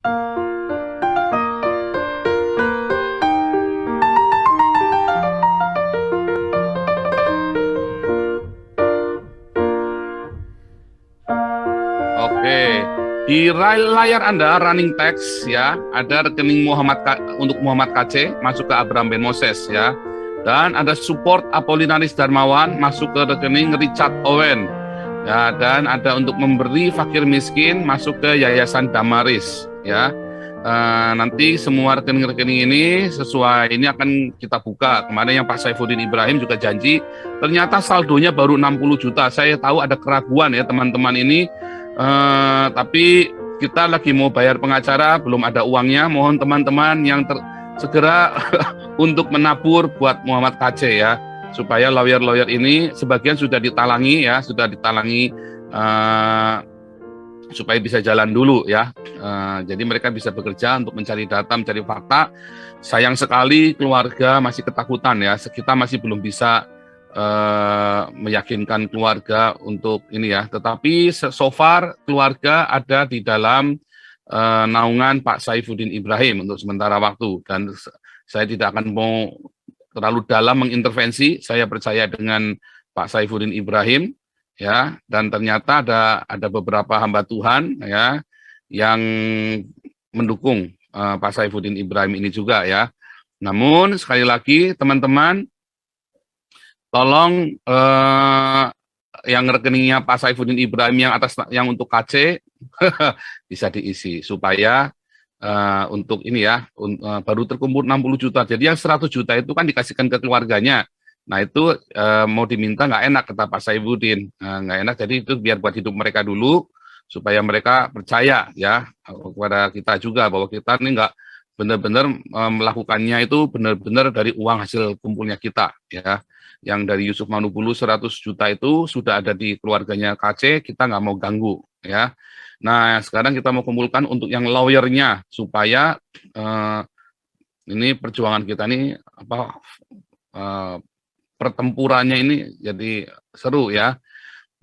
Oke, di layar Anda running text ya, ada rekening untuk Muhammad KC masuk ke Abraham Ben Moses ya. Dan ada support Apolinaris Darmawan masuk ke rekening Richard Owen. Ya, dan ada untuk memberi fakir miskin masuk ke Yayasan Damaris ya. Nanti semua rekening-rekening ini sesuai ini akan kita buka. Kemarin yang Pak Saifuddin Ibrahim juga janji, ternyata saldonya baru 60 juta. Saya tahu ada keraguan ya teman-teman ini, tapi kita lagi mau bayar pengacara, belum ada uangnya. Mohon teman-teman yang segera untuk menabur buat Muhammad KC ya, supaya lawyer-lawyer ini sebagian sudah ditalangi ya, supaya bisa jalan dulu ya. Jadi mereka bisa bekerja untuk mencari data, mencari fakta. Sayang sekali keluarga masih ketakutan ya. Kita masih belum bisa meyakinkan keluarga untuk ini ya. Tetapi so far keluarga ada di dalam naungan Pak Saifuddin Ibrahim untuk sementara waktu. Dan saya tidak akan mau terlalu dalam mengintervensi. Saya percaya dengan Pak Saifuddin Ibrahim ya, dan ternyata ada beberapa hamba Tuhan ya yang mendukung Pak Saifuddin Ibrahim ini juga ya. Namun sekali lagi teman-teman, tolong yang rekeningnya Pak Saifuddin Ibrahim yang untuk KC bisa diisi supaya untuk ini ya, baru terkumpul 60 juta. Jadi yang 100 juta itu kan dikasihkan ke keluarganya. Nah itu mau diminta nggak enak kata Pak Saifuddin, nggak enak, jadi itu biar buat hidup mereka dulu, supaya mereka percaya ya kepada kita juga bahwa kita ini nggak benar-benar melakukannya itu benar-benar dari uang hasil kumpulnya kita ya. Yang dari Yusuf Manubulu 100 juta itu sudah ada di keluarganya KC, kita nggak mau ganggu ya. Nah sekarang kita mau kumpulkan untuk yang lawyernya supaya ini perjuangan kita ini pertempurannya ini jadi seru ya.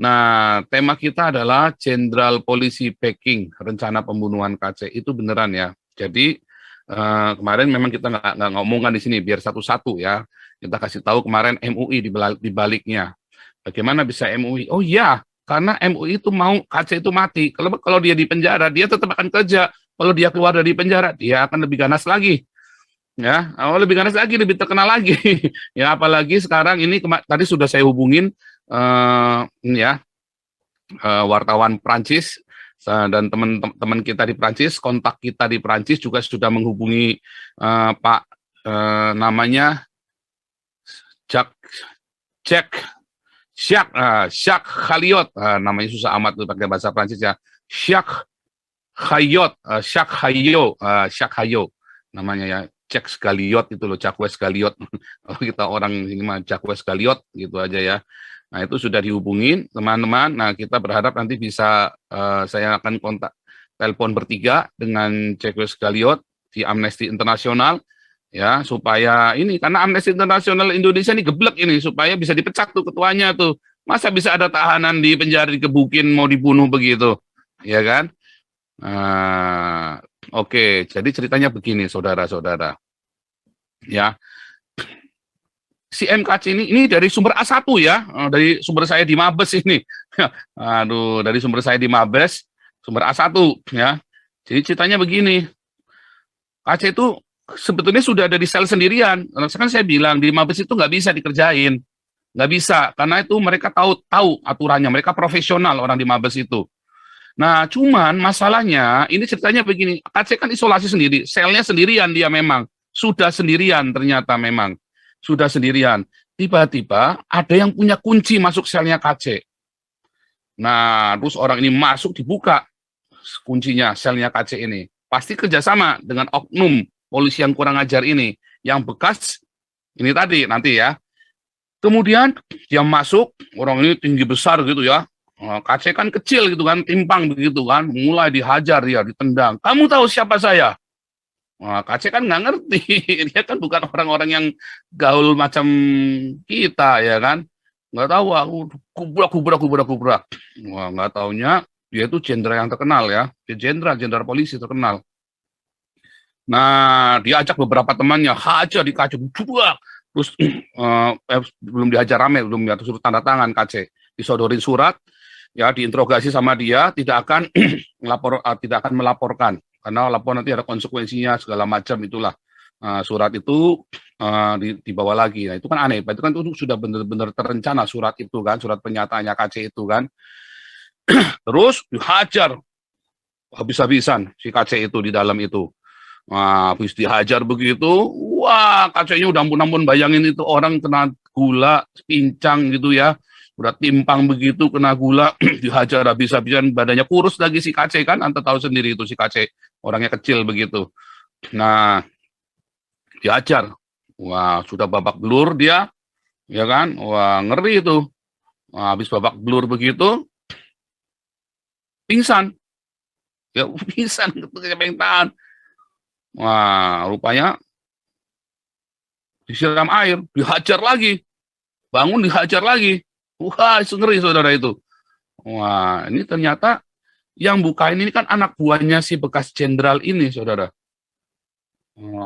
Nah, tema kita adalah Jenderal Polisi Backing Rencana Pembunuhan KC. Itu beneran ya. Jadi kemarin memang kita nggak ngomongkan di sini, biar satu-satu ya. Kita kasih tahu kemarin MUI di baliknya. Bagaimana bisa MUI? Oh iya, karena MUI itu mau KC itu mati. Kalau dia di penjara, dia tetap akan kerja. Kalau dia keluar dari penjara, dia akan lebih ganas lagi. Ya, lebih ganas lagi, lebih terkenal lagi. Ya, apalagi sekarang ini tadi sudah saya hubungin wartawan Prancis dan teman-teman kita di Prancis, kontak kita di Prancis juga sudah menghubungi Pak namanya Jacques Khaliot, namanya susah amat tuh pakai bahasa Prancis ya. Jacques Hayot namanya ya. Jacques Galiot itu loh, Jacques Galiot. Kalau kita orang ini mah Jacques Galiot gitu aja ya. Nah itu sudah dihubungin teman-teman. Nah kita berharap nanti bisa saya akan telepon bertiga dengan Jacques Galiot di Amnesty International ya, supaya ini, karena Amnesty International Indonesia ini geblek ini, supaya bisa dipecat tuh ketuanya tuh. Masa bisa ada tahanan di penjara dikebukin mau dibunuh begitu, ya kan? Oke, jadi ceritanya begini, saudara-saudara. Ya, si MKC ini dari sumber A1 ya, dari sumber saya di Mabes ini. Aduh, dari sumber saya di Mabes, sumber A1 ya. Jadi ceritanya begini, KC itu sebetulnya sudah ada di sel sendirian. Kan saya bilang di Mabes itu nggak bisa dikerjain, nggak bisa, karena itu mereka tahu aturannya, mereka profesional orang di Mabes itu. Nah, cuman masalahnya ini ceritanya begini, KC kan isolasi sendiri, selnya sendirian, dia memang sudah sendirian, ternyata memang sudah sendirian. Tiba-tiba ada yang punya kunci masuk selnya KC. Nah, terus orang ini masuk, dibuka kuncinya selnya KC ini. Pasti kerjasama dengan oknum polisi yang kurang ajar ini, yang bekas ini tadi nanti ya. Kemudian dia masuk, orang ini tinggi besar gitu ya. KC kan kecil gitu kan, timpang begitu kan, mulai dihajar dia, ditendang. Kamu tahu siapa saya? KC kan nggak ngerti, dia kan bukan orang-orang yang gaul macam kita ya kan, nggak tahu, aku kubrak. Wah, nggak taunya dia itu jenderal yang terkenal ya, dia jenderal polisi terkenal. Nah, dia ajak beberapa temannya, hajar di KC, buak. Terus belum dihajar rame, belum ya, suruh tanda tangan KC, disodorin surat, ya diinterogasi sama dia, tidak akan tidak akan melaporkan, karena laporan nanti ada konsekuensinya segala macam itulah. Surat itu dibawa lagi. Nah, itu kan aneh, itu kan itu sudah benar-benar terencana surat itu kan, surat pernyataannya KC itu kan. Terus dihajar habis-habisan si KC itu di dalam itu. Nah, habis dihajar begitu, wah kacanya udah ampun-ampun, bayangin itu orang kena gula, pincang gitu ya, udah timpang begitu, kena gula, dihajar habis-habisan, badannya kurus lagi si KC kan, Anda tahu sendiri itu si KC, orangnya kecil begitu. Nah, dihajar, wah sudah babak belur dia, ya kan, wah ngeri itu. Nah, habis babak belur begitu, pingsan, ya pingsan, siapa yang tahan. Wah, rupanya disiram air, dihajar lagi, bangun dihajar lagi. Wah, ngeri saudara itu. Wah, ini ternyata yang bukain ini kan anak buahnya si bekas jenderal ini, saudara.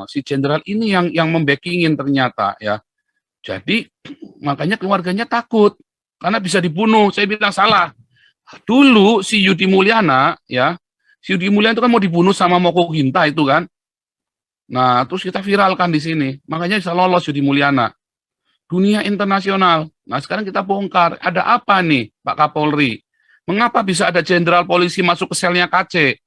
Si jenderal ini yang membackingin ternyata ya. Jadi makanya keluarganya takut karena bisa dibunuh. Saya bilang salah. Dulu si Yudi Mulyana ya, si Yudi Mulyana itu kan mau dibunuh sama Moko Ginta itu kan. Nah, terus kita viralkan di sini. Makanya bisa lolos Yudi Mulyana. Dunia internasional. Nah, sekarang kita bongkar. Ada apa nih, Pak Kapolri? Mengapa bisa ada jenderal polisi masuk ke selnya KC?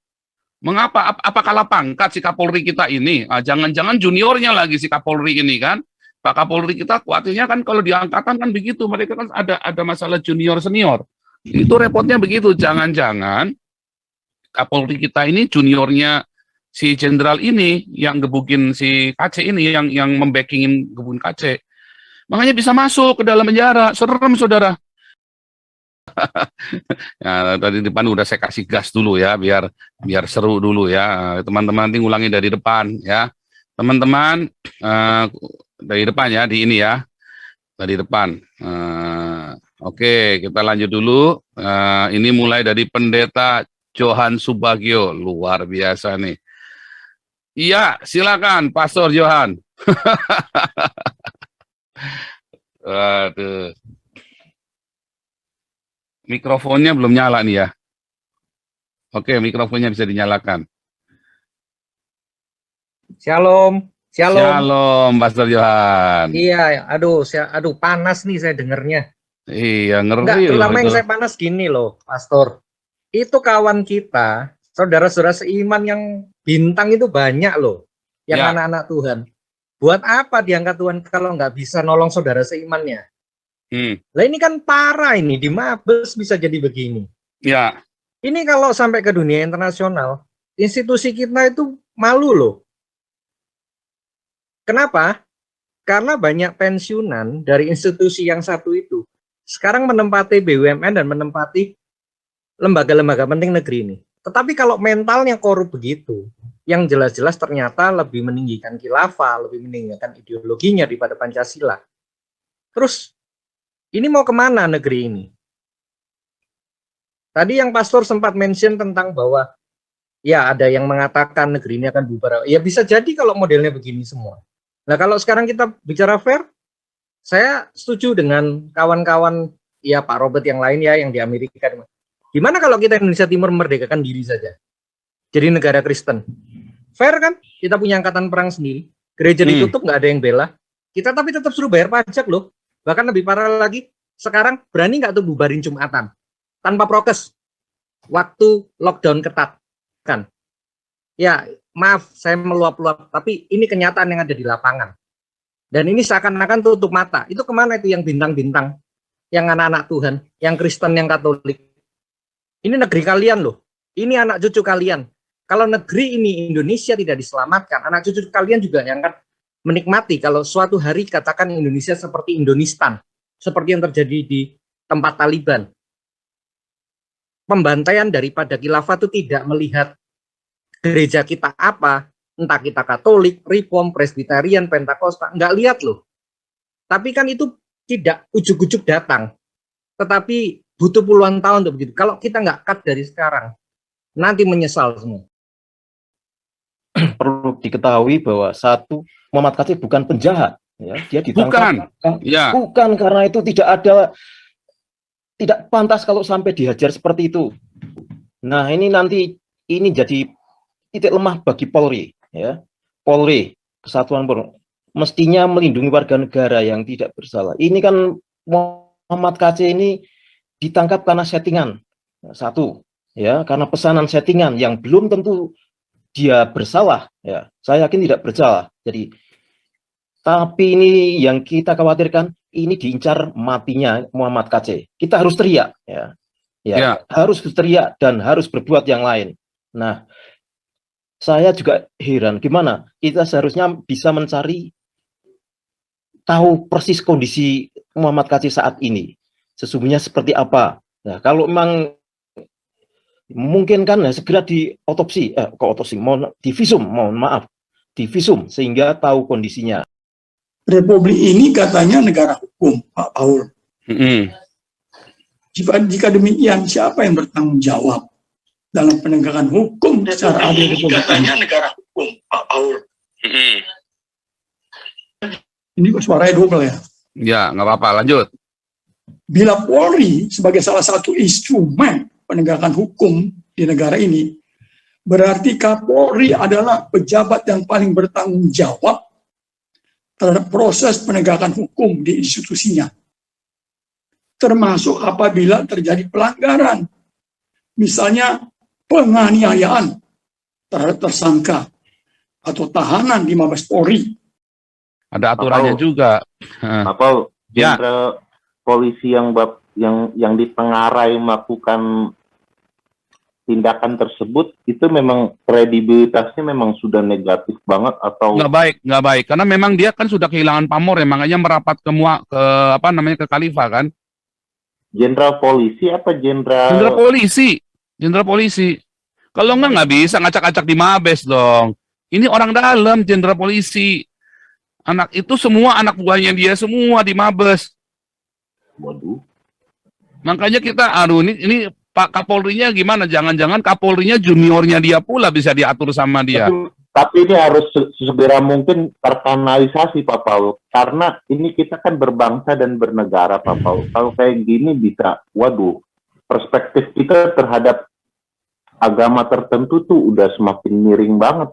Mengapa? Apa kalah pangkat si Kapolri kita ini? Jangan-jangan juniornya lagi si Kapolri ini kan? Pak Kapolri kita khawatirnya kan kalau di angkatan kan begitu. Mereka kan ada masalah junior senior. Itu repotnya begitu. Jangan-jangan Kapolri kita ini juniornya si jenderal ini yang gebukin si KC ini, yang membackingin gebun KC. Makanya bisa masuk ke dalam penjara. Serem, saudara. Ya, tadi depan udah saya kasih gas dulu ya, biar seru dulu ya. Teman-teman nanti ngulangi dari depan ya. Teman-teman dari depan ya, di ini ya. Dari depan. Oke, kita lanjut dulu. Ini mulai dari Pendeta Johan Subagio. Luar biasa nih. Iya, silakan Pastor Johan. Aduh. Mikrofonnya belum nyala nih ya. Oke, mikrofonnya bisa dinyalakan. Shalom, shalom. Shalom, Pastor Johan. Iya, aduh panas nih saya dengernya. Iya, ngeri Enggak, loh terutama itu. yang saya panas gini loh, Pastor. Itu kawan kita, saudara-saudara seiman yang bintang itu banyak loh, yang Ya. anak-anak Tuhan. Buat apa diangkat Tuhan kalau nggak bisa nolong saudara seimannya? Lah ini kan parah ini, di Mabes bisa jadi begini. Ya. Ini kalau sampai ke dunia internasional, institusi kita itu malu loh. Kenapa? Karena banyak pensiunan dari institusi yang satu itu sekarang menempati BUMN dan menempati lembaga-lembaga penting negeri ini. Tetapi kalau mentalnya korup begitu, yang jelas-jelas ternyata lebih meninggikan khilafah, lebih meninggikan ideologinya daripada Pancasila. Terus, ini mau kemana negeri ini? Tadi yang pastor sempat mention tentang bahwa ya ada yang mengatakan negeri ini akan bubar. Ya bisa jadi kalau modelnya begini semua. Nah kalau sekarang kita bicara fair, saya setuju dengan kawan-kawan ya Pak Robert yang lain ya yang di Amerika. Gimana kalau kita Indonesia Timur merdekakan diri saja, jadi negara Kristen? Fair kan? Kita punya angkatan perang sendiri, gereja ditutup nggak ada yang bela, kita tapi tetap suruh bayar pajak loh. Bahkan lebih parah lagi, sekarang berani nggak tuh bubarin Jumatan tanpa prokes waktu lockdown ketat kan? Ya maaf saya meluap-luap, tapi ini kenyataan yang ada di lapangan. Dan ini seakan-akan tutup mata. Itu kemana itu yang bintang-bintang, yang anak-anak Tuhan, yang Kristen, yang Katolik? Ini negeri kalian loh. Ini anak cucu kalian. Kalau negeri ini Indonesia tidak diselamatkan, anak cucu kalian juga yang akan menikmati kalau suatu hari katakan Indonesia seperti Indonistan, seperti yang terjadi di tempat Taliban. Pembantaian daripada khilafah itu tidak melihat gereja kita apa, entah kita Katolik, Reform, Presbyterian, Pentakosta, nggak lihat loh. Tapi kan itu tidak ujuk-ujuk datang, tetapi butuh puluhan tahun untuk begitu. Kalau kita nggak cut dari sekarang, nanti menyesal semua. perlu diketahui bahwa satu, Muhammad Kc bukan penjahat, ya, dia ditangkap bukan karena itu tidak pantas kalau sampai dihajar seperti itu. Nah, ini nanti jadi titik lemah bagi Polri, ya. Polri, Kesatuan Polri mestinya melindungi warga negara yang tidak bersalah. Ini kan Muhammad Kc ini ditangkap karena settingan. Satu, ya, karena pesanan settingan yang belum tentu dia bersalah, ya. Saya yakin tidak bersalah. Jadi, tapi ini yang kita khawatirkan, ini diincar matinya Muhammad Kc. Kita harus teriak, ya. Harus teriak dan harus berbuat yang lain. Nah, saya juga heran gimana kita seharusnya bisa mencari tahu persis kondisi Muhammad Kc saat ini. Sesungguhnya seperti apa. Nah, kalau memang mungkin kan segera diotopsi, divisum sehingga tahu kondisinya. Republik ini katanya negara hukum, Pak Paul. Jika demikian, siapa yang bertanggung jawab dalam penegakan hukum secara adil? Katanya negara hukum, Pak Paul. Ini kok suaranya double ya? Ya, nggak apa-apa, lanjut. Bila Polri sebagai salah satu instrumen penegakan hukum di negara ini, berarti Kapolri adalah pejabat yang paling bertanggung jawab terhadap proses penegakan hukum di institusinya. Termasuk apabila terjadi pelanggaran, misalnya penganiayaan terhadap tersangka atau tahanan di Mabes Polri. Ada aturannya juga. Apa jenderal polisi yang ditengarai melakukan tindakan tersebut itu memang kredibilitasnya memang sudah negatif banget atau nggak baik karena memang dia kan sudah kehilangan pamor ya, makanya merapat ke Khalifah kan. Jenderal polisi apa jenderal polisi kalau nggak bisa ngacak-acak di Mabes dong. Ini orang dalam, jenderal polisi, anak itu semua anak buahnya dia semua di Mabes. Waduh, makanya kita ini Pak Kapolrinya gimana? Jangan-jangan Kapolrinya juniornya dia pula bisa diatur sama dia. Tapi ini harus segera mungkin terkanalisasi, Pak Paul. Karena ini kita kan berbangsa dan bernegara, Pak Paul. Kalau kayak gini bisa, waduh, perspektif kita terhadap agama tertentu tuh udah semakin miring banget.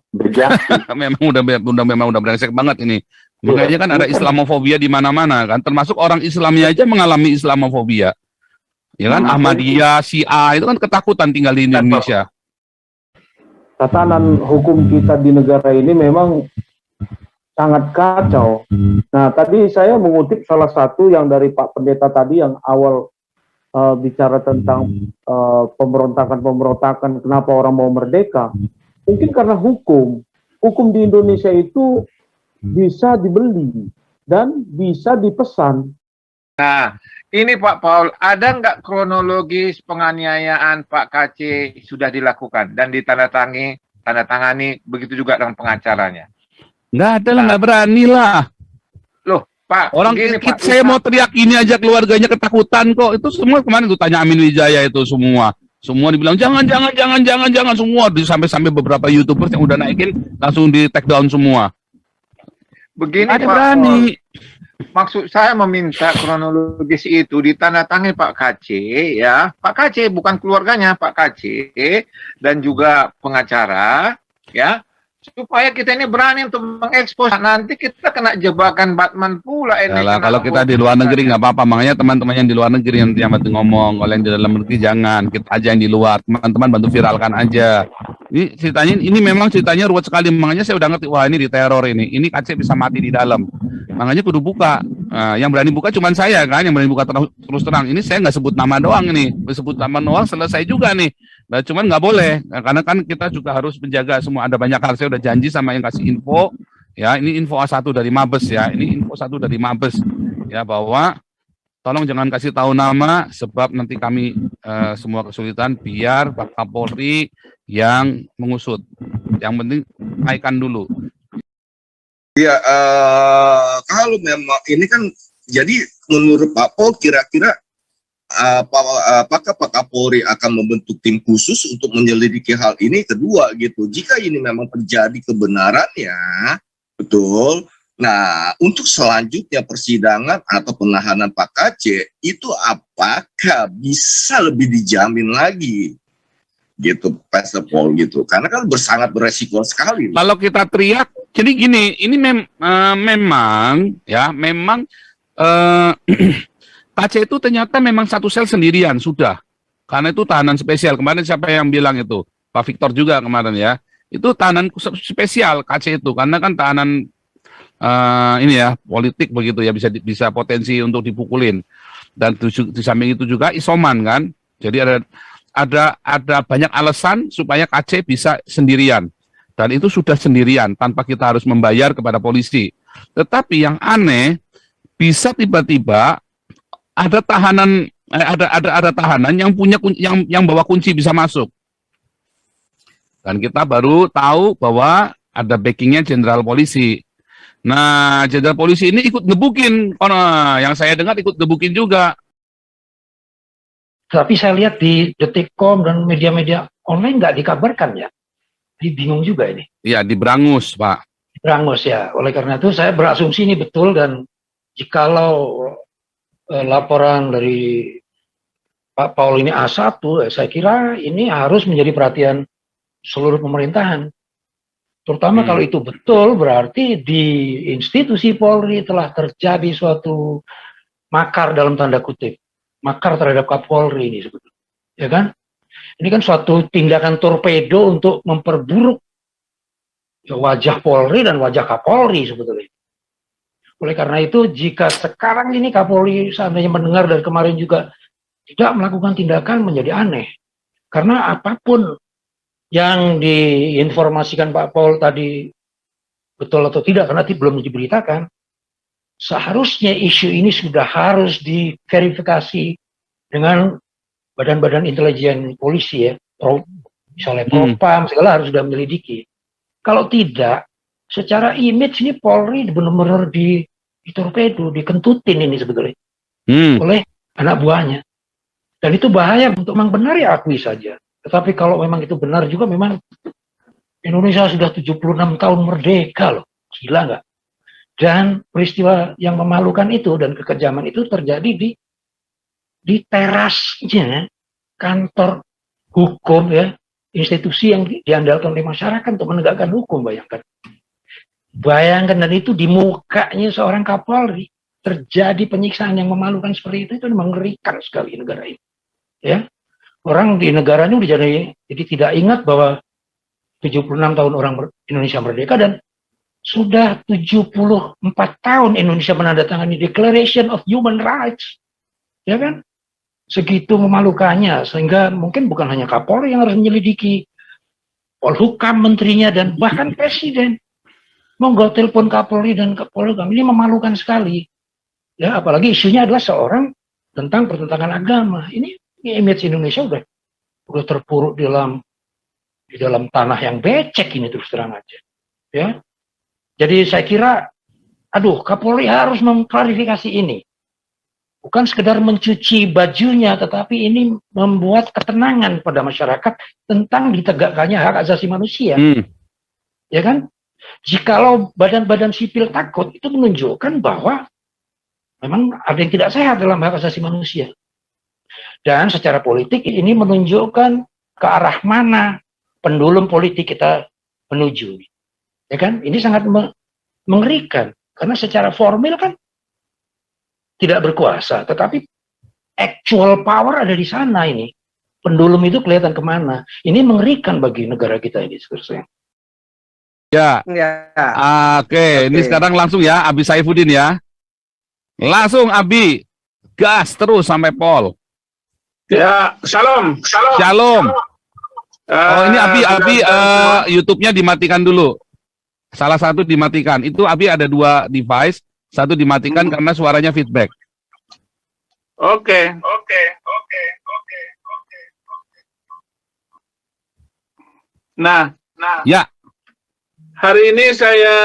memang udah brengsek banget ini. Makanya kan ada Islamofobia di mana-mana kan. Termasuk orang Islamnya aja mengalami Islamofobia. Ya kan, Ahmadiyah, Syiah itu kan ketakutan tinggal di Indonesia. Tatanan hukum kita di negara ini memang sangat kacau. Nah, tadi saya mengutip salah satu yang dari Pak Pendeta tadi yang awal bicara tentang pemberontakan, kenapa orang mau merdeka. Mungkin karena hukum di Indonesia itu bisa dibeli dan bisa dipesan. Nah, ini Pak Paul, ada nggak kronologis penganiayaan Pak Kc sudah dilakukan dan ditandatangani begitu juga dengan pengacaranya? Nggak ada lah, nggak berani lah. Loh, Pak, orang gini, Pak, saya mau teriak ini aja keluarganya ketakutan kok. Itu semua kemarin tuh tanya Amin Wijaya itu semua dibilang jangan semua, sampai beberapa YouTubers yang udah naikin langsung di take down semua. Begini ada Pak berani. Paul. Maksud saya meminta kronologis itu ditandatangani Pak Kc, ya. Pak Kc, bukan keluarganya, Pak Kc, dan juga pengacara, ya. Supaya kita ini berani untuk mengekspos. Nanti kita kena jebakan Batman pula. Yalah, kalau kita di luar negeri nggak apa-apa. Makanya teman-teman yang di luar negeri yang bantu ngomong. Kalau yang di dalam negeri jangan. Kita aja yang di luar. Teman-teman bantu viralkan aja. Ini ceritanya, ini memang ceritanya ruwet sekali. Makanya saya udah ngerti, wah ini diteror ini. Ini Kc bisa mati di dalam. Makanya kudu buka. Yang berani buka cuma saya kan. Yang berani buka terus terang. Ini saya nggak sebut nama doang nih. Sebut nama doang selesai juga nih. Nah, cuman nggak boleh, karena kan kita juga harus menjaga semua. Ada banyak hal, saya udah janji sama yang kasih info, ya ini info A1 dari Mabes ya, ini info 1 dari Mabes, ya bahwa tolong jangan kasih tahu nama, sebab nanti kami semua kesulitan, biar Pak Kapolri yang mengusut. Yang penting naikkan dulu. Ya, kalau memang ini kan, jadi menurut Pak Pol kira-kira apakah Pak Kapolri akan membentuk tim khusus untuk menyelidiki hal ini? Kedua gitu, jika ini memang terjadi kebenarannya, betul. Nah, untuk selanjutnya persidangan atau penahanan Pak KC itu apakah bisa lebih dijamin lagi? Gitu, Pastor Paul gitu. Karena kan sangat beresiko sekali. Kalau kita teriak, jadi gini, ini memang KC itu ternyata memang satu sel sendirian sudah. Karena itu tahanan spesial. Kemarin siapa yang bilang itu? Pak Victor juga kemarin ya. Itu tahanan spesial KC itu karena kan tahanan ini ya politik begitu ya, bisa potensi untuk dipukulin. Dan di samping itu juga isoman kan. Jadi ada banyak alasan supaya KC bisa sendirian. Dan itu sudah sendirian tanpa kita harus membayar kepada polisi. Tetapi yang aneh, bisa tiba-tiba ada tahanan ada tahanan yang punya yang bawa kunci bisa masuk. Dan kita baru tahu bahwa ada backingnya jenderal polisi. Nah, jenderal polisi ini ikut ngebukin, yang saya dengar ikut ngebukin juga. Tapi saya lihat di Detikcom dan media-media online nggak dikabarkan ya. Jadi bingung juga ini. Iya, di Brangus, Pak. Di Brangus ya. Oleh karena itu saya berasumsi ini betul, dan jikalau laporan dari Pak Paul ini A1, saya kira ini harus menjadi perhatian seluruh pemerintahan. Terutama kalau itu betul, berarti di institusi Polri telah terjadi suatu makar dalam tanda kutip. Makar terhadap Kapolri ini sebetulnya, ya kan? Ini kan suatu tindakan torpedo untuk memperburuk wajah Polri dan wajah Kapolri sebetulnya. Oleh karena itu, jika sekarang ini Kapolri seandainya mendengar dari kemarin juga tidak melakukan tindakan, menjadi aneh. Karena apapun yang diinformasikan Pak Paul tadi betul atau tidak, karena belum diberitakan, seharusnya isu ini sudah harus diverifikasi dengan badan-badan intelijen polisi ya, misalnya Propam, segala harus sudah menyelidiki. Kalau tidak, secara image ini Polri benar-benar ditorpedo, dikentutin ini sebetulnya oleh anak buahnya. Dan itu bahaya. Untuk memang benar ya akui saja. Tetapi kalau memang itu benar juga, memang Indonesia sudah 76 tahun merdeka loh, gila nggak? Dan peristiwa yang memalukan itu dan kekejaman itu terjadi di terasnya kantor hukum ya, institusi yang diandalkan oleh masyarakat untuk menegakkan hukum. Bayangkan, dan itu di mukanya seorang Kapolri terjadi penyiksaan yang memalukan seperti itu mengerikan sekali negara ini. Ya, orang di negara ini udah jadi tidak ingat bahwa 76 tahun orang Indonesia merdeka, dan sudah 74 tahun Indonesia menandatangani Declaration of Human Rights. Ya kan? Segitu memalukannya, sehingga mungkin bukan hanya Kapolri yang harus menyelidiki, Polhukam, menterinya, dan bahkan Presiden. Monggo telepon Kapolri dan Polhukam. Ini memalukan sekali. Ya, apalagi isunya adalah seorang tentang pertentangan agama. Ini image Indonesia udah terpuruk di dalam tanah yang becek ini, terus terang aja. Ya. Jadi saya kira, Kapolri harus mengklarifikasi ini. Bukan sekedar mencuci bajunya, tetapi ini membuat ketenangan pada masyarakat tentang ditegakkannya hak asasi manusia. Ya kan? Jikalau badan-badan sipil takut, itu menunjukkan bahwa memang ada yang tidak sehat dalam hak asasi manusia. Dan secara politik ini menunjukkan ke arah mana pendulum politik kita menuju. Ya kan? Ini sangat mengerikan. Karena secara formil kan tidak berkuasa, tetapi actual power ada di sana ini. Pendulum itu kelihatan kemana. Ini mengerikan bagi negara kita ini sebenarnya. Ya. Oke, ini sekarang langsung ya, Abi Saifuddin ya. Langsung Abi, gas terus sampai Pol. Ya, shalom. Oh, ini Abi YouTube-nya dimatikan dulu. Salah satu dimatikan. Itu Abi ada 2 device, satu dimatikan karena suaranya feedback. Oke. Nah, ya. Hari ini saya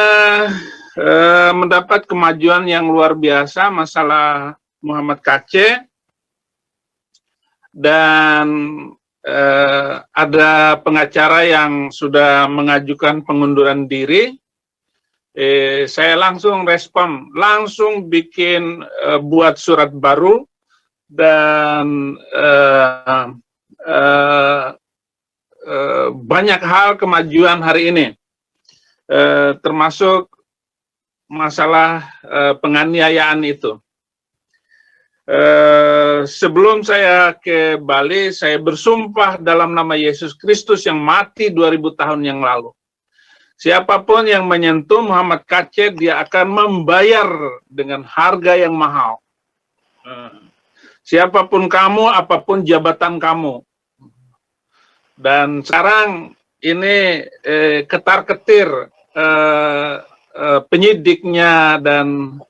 mendapat kemajuan yang luar biasa masalah Muhammad KC. dan ada pengacara yang sudah mengajukan pengunduran diri. Saya langsung respon, langsung bikin buat surat baru, dan banyak hal kemajuan hari ini, termasuk masalah penganiayaan itu. Sebelum saya ke Bali, saya bersumpah dalam nama Yesus Kristus yang mati 2000 tahun yang lalu. Siapapun yang menyentuh Muhammad Kc, dia akan membayar dengan harga yang mahal. Siapapun kamu, apapun jabatan kamu. Dan sekarang ini ketar-ketir penyidiknya, dan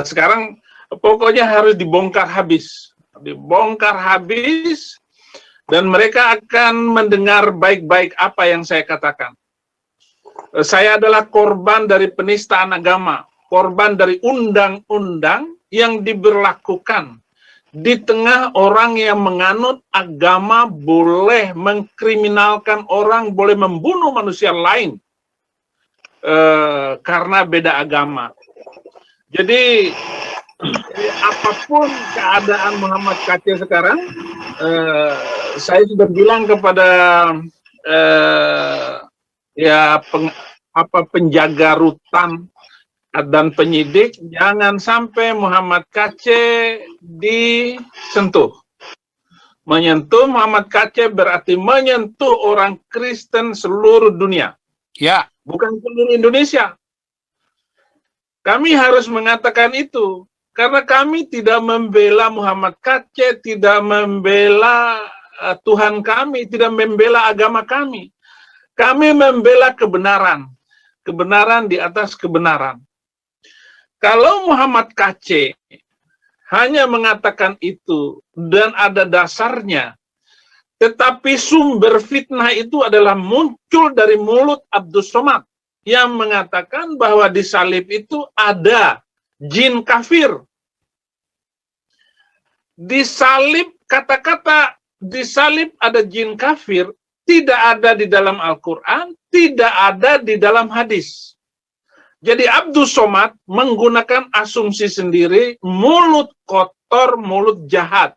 sekarang pokoknya harus dibongkar habis. Dibongkar habis, dan mereka akan mendengar baik-baik apa yang saya katakan. Saya adalah korban dari penistaan agama, korban dari undang-undang yang diberlakukan di tengah orang yang menganut agama boleh mengkriminalkan orang, boleh membunuh manusia lain karena beda agama. Jadi apapun keadaan Muhammad Kc sekarang, saya sudah bilang kepada penjaga rutan dan penyidik, jangan sampai Muhammad Kc disentuh. Menyentuh Muhammad Kc berarti menyentuh orang Kristen seluruh dunia. Ya. Bukan seluruh Indonesia. Kami harus mengatakan itu, karena kami tidak membela Muhammad Kc, tidak membela Tuhan kami, tidak membela agama kami. Kami membela kebenaran. Kebenaran di atas kebenaran. Kalau Muhammad Kc hanya mengatakan itu dan ada dasarnya, tetapi sumber fitnah itu adalah muncul dari mulut Abdus Somad yang mengatakan bahwa di salib itu ada jin kafir. Di salib, kata-kata di salib ada jin kafir tidak ada di dalam Al-Quran, tidak ada di dalam hadis. Jadi Abdus Somad menggunakan asumsi sendiri, mulut kotor, mulut jahat.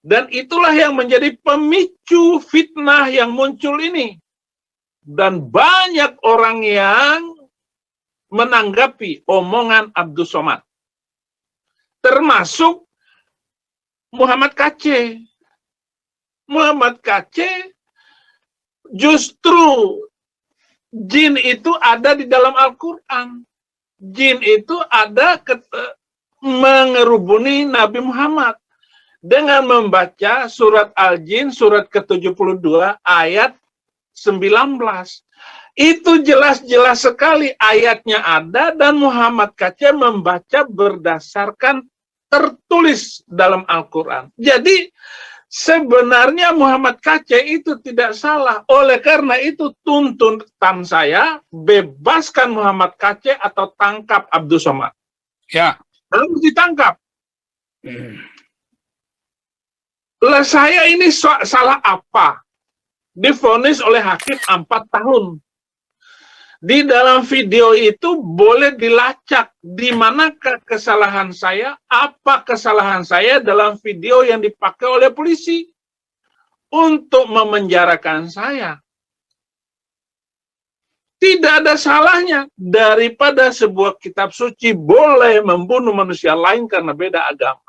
Dan itulah yang menjadi pemicu fitnah yang muncul ini. Dan banyak orang yang menanggapi omongan Abdus Somad. Termasuk Muhammad Kc. Muhammad Kc justru jin itu ada di dalam Al-Quran. Jin itu ada mengerubuni Nabi Muhammad dengan membaca surat Al-Jin, surat ke-72, ayat 19. Itu jelas-jelas sekali ayatnya ada, dan Muhammad Kc membaca berdasarkan tertulis dalam Al-Quran. Jadi, sebenarnya Muhammad Kc itu tidak salah. Oleh karena itu tuntutan saya, bebaskan Muhammad Kc atau tangkap Abdus Somad. Ya. Harus ditangkap. Lah saya ini salah apa? Divonis oleh hakim 4 tahun. Di dalam video itu boleh dilacak di manakah kesalahan saya, apa kesalahan saya dalam video yang dipakai oleh polisi untuk memenjarakan saya. Tidak ada salahnya daripada sebuah kitab suci boleh membunuh manusia lain karena beda agama.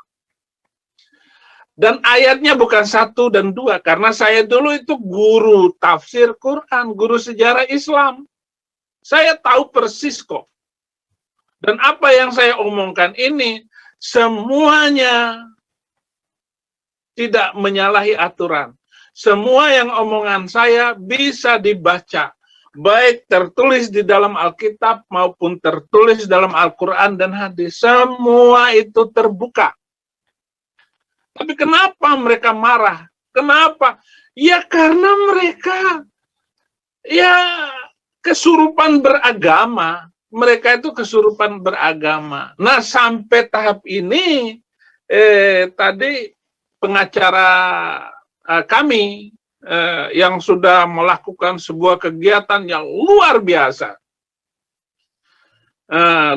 Dan ayatnya bukan 1 dan 2, karena saya dulu itu guru tafsir Quran, guru sejarah Islam. Saya tahu persis kok. Dan apa yang saya omongkan ini, semuanya tidak menyalahi aturan. Semua yang omongan saya bisa dibaca. Baik tertulis di dalam Alkitab maupun tertulis dalam Al-Quran dan hadis. Semua itu terbuka. Tapi kenapa mereka marah? Kenapa? Ya karena mereka kesurupan beragama. Mereka itu kesurupan beragama. Nah, sampai tahap ini tadi pengacara kami yang sudah melakukan sebuah kegiatan yang luar biasa.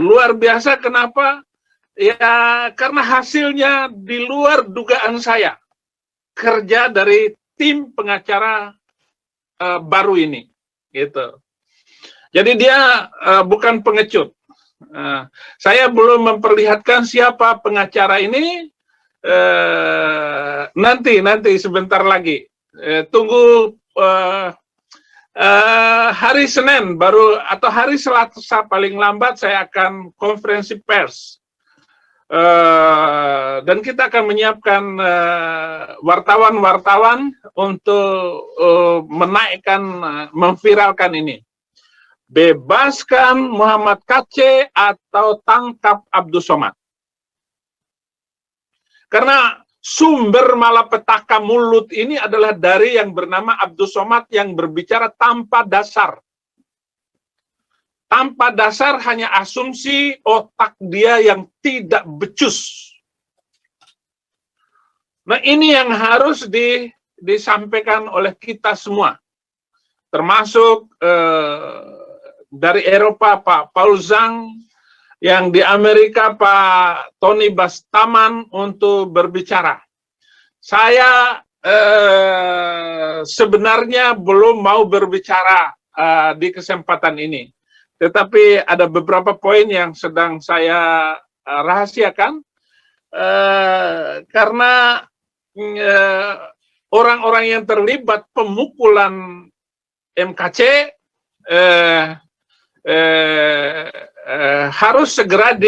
Luar biasa kenapa? Ya karena hasilnya di luar dugaan saya. Kerja dari tim pengacara baru ini, gitu. Jadi dia bukan pengecut. Saya belum memperlihatkan siapa pengacara ini. Nanti sebentar lagi. Tunggu hari Senin baru atau hari Selasa paling lambat saya akan konferensi pers. Dan kita akan menyiapkan wartawan-wartawan untuk menaikkan, memviralkan ini. Bebaskan Muhammad KC atau tangkap Abdus Somad. Karena sumber malapetaka mulut ini adalah dari yang bernama Abdus Somad yang berbicara tanpa dasar. Tanpa dasar, hanya asumsi otak dia yang tidak becus. Nah, ini yang harus disampaikan oleh kita semua. Termasuk dari Eropa Pak Paul Zhang, yang di Amerika Pak Tony Bastaman untuk berbicara. Saya sebenarnya belum mau berbicara di kesempatan ini. Tetapi ada beberapa poin yang sedang saya rahasiakan karena orang-orang yang terlibat pemukulan MKC harus segera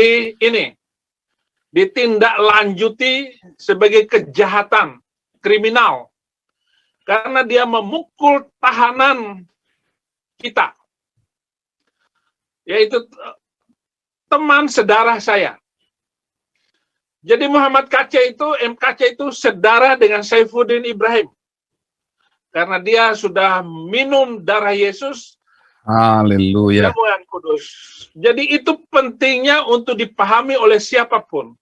ditindaklanjuti sebagai kejahatan kriminal karena dia memukul tahanan kita, yaitu teman sedarah saya. Jadi Muhammad KC itu, MKC itu sedarah dengan Saifuddin Ibrahim. Karena dia sudah minum darah Yesus, Haleluya. jamuan kudus. Jadi itu pentingnya untuk dipahami oleh siapapun.